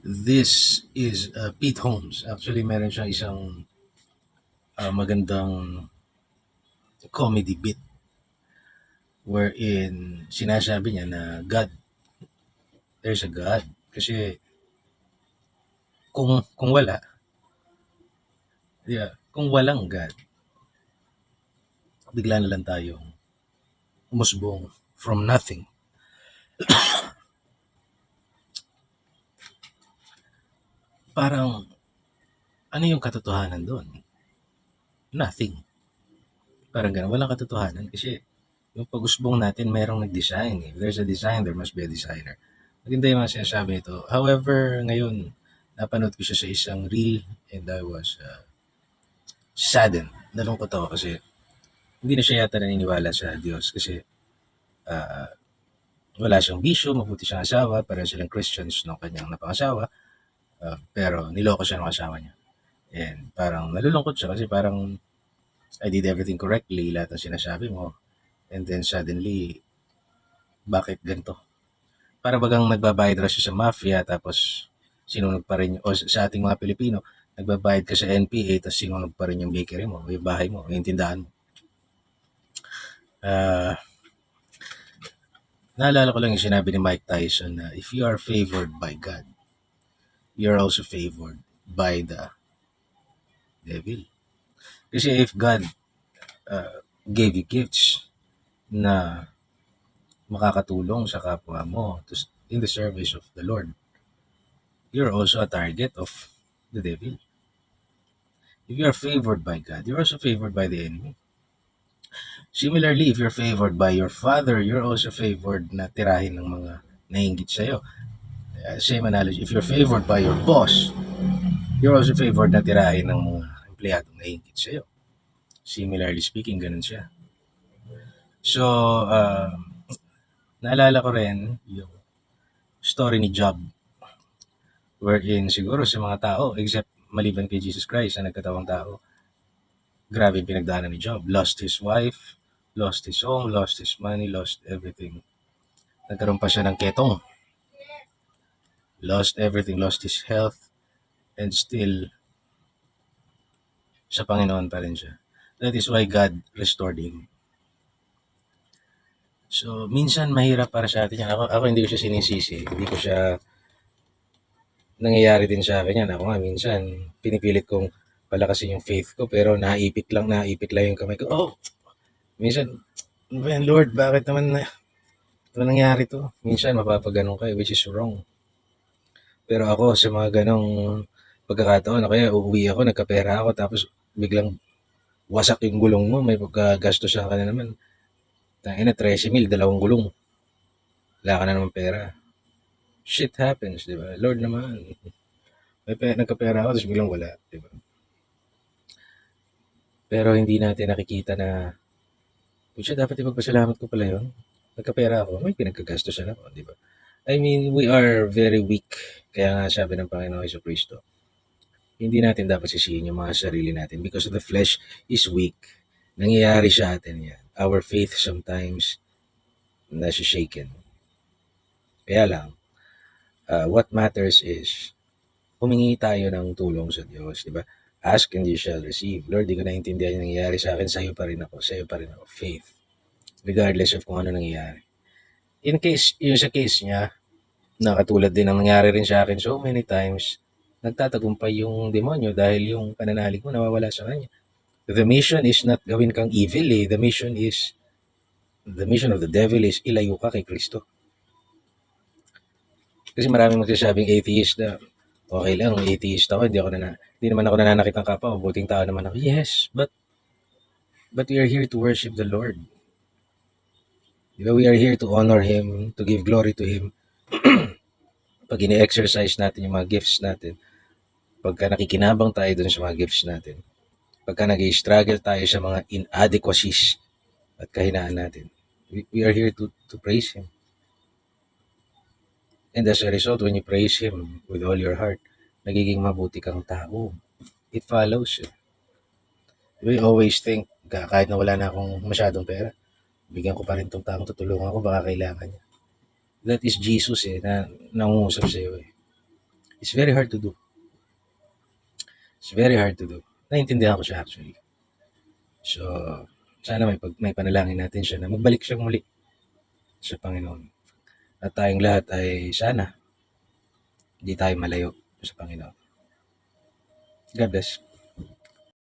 This is Pete Holmes. Actually, meron siyang isang magandang comedy bit wherein sinasabi niya na there's a God. Kasi kung wala, kung walang God, bigla na lang tayong umusbong from nothing. Parang, ano yung katotohanan doon? Nothing. Parang ganun, walang katotohanan kasi yung pag-usbong natin, merong nag-design. If there's a design, there must be a designer. Maganda yung mga sinasabi ito. However, ngayon, napanood ko siya sa isang reel and I was saddened. Nalungkot ako kasi hindi na siya yata naniniwala sa Diyos kasi uh, wala siyang bisyo, mabuti siyang asawa, pareho silang Christians ng kanyang napangasawa, pero niloko siya ng asawa niya. And parang nalulungkot siya kasi parang I did everything correctly, lahat ng sinasabi mo. And then suddenly, bakit ganito? Para bagang nagbabayad raw siya sa mafia tapos sinunod pa rin, o sa ating mga Pilipino, nagbabayad ka sa NPA tapos sinunod pa rin yung bakery mo, yung bahay mo, yung tindahan mo. Naalala ko lang yung sinabi ni Mike Tyson na if you are favored by God, you're also favored by the devil. Kasi if God gave you gifts na makakatulong sa kapwa mo in the service of the Lord, you're also a target of the devil. If you are favored by God, you're also favored by the enemy. Similarly, if you're favored by your father, you're also favored na tirahin ng mga nainggit sa'yo. Same analogy, if you're favored by your boss, you're also favored na tirahin ng mga empleyadong nainggit sa'yo. Similarly speaking, ganun siya. So, naalala ko rin yung story ni Job wherein siguro sa mga tao, except maliban kay Jesus Christ na nagkatawang tao, grabe yung pinagdaanan ni Job. Lost his wife, lost his home, lost his money, lost everything. Nagkaroon pa siya ng ketong. Lost everything, lost his health, and still, sa Panginoon pa rin siya. That is why God restored him. So, minsan mahirap para sa atin yan. Ako hindi ko siya sinisisi. Hindi ko siya, nangyayari din sa akin yan. Ako nga, minsan, pinipilit kong palakasin yung faith ko, pero naipit lang yung kamay ko. Oh, minsan, Lord, bakit naman nangyari to? Minsan, mapapaganon kayo, which is wrong. Pero ako, sa mga ganong pagkakataon, kaya uuwi ako, nagkapera ako, tapos biglang wasak yung gulong mo, may pagkagastos ka na naman. Tangina, 13,000, 2 gulong. Wala ka na naman pera. Shit happens, di ba? Lord naman. Nagkapera ako, tapos biglang wala, di ba? Pero hindi natin nakikita na, siya, dapat ipagpasalamat ko pala yun. Nagkapera ako, may pinagkagastosan ako, di ba? I mean, we are very weak. Kaya nga sabi ng Panginoon Jesucristo, hindi natin dapat sisihin yung mga sarili natin because the flesh is weak. Nangyayari sa atin yan. Our faith sometimes nasi-shaken. Kaya lang, what matters is, humingi tayo ng tulong sa Diyos, di ba? Ask and you shall receive. Lord, di ko naintindihan yung nangyayari sa akin, sa'yo pa rin ako. Faith. Regardless of kung ano nangyayari. In case, yung sa case niya, nakatulad din ang nangyari rin sa akin so many times, nagtatagumpay yung demonyo dahil yung pananalig mo nawawala sa kanya. The mission is not gawin kang evil eh. The mission of the devil is ilayo ka kay Kristo. Kasi maraming magsasabing atheist na okay lang, atheist ako, hindi naman ako nananakit ng kapwa, mabuting tao naman ako. Yes, but we are here to worship the Lord. We are here to honor Him, to give glory to Him. Pag ini-exercise natin yung mga gifts natin, pagka nakikinabang tayo dun sa mga gifts natin, pagka nag-struggle tayo sa mga inadequacies at kahinaan natin, we are here to praise Him. And as a result, when you praise Him with all your heart, nagiging mabuti kang tao. It follows. We always think, kahit na wala na akong masyadong pera, bigyan ko pa rin itong taong tutulungan ko, baka kailangan niya. That is Jesus na nangungusap sa iyo eh. It's very hard to do. It's very hard to do. Naiintindihan ko siya actually. So, sana may panalangin natin siya na magbalik siya muli sa Panginoon. At tayong lahat ay sana hindi tayo malayo sa Panginoon. God bless.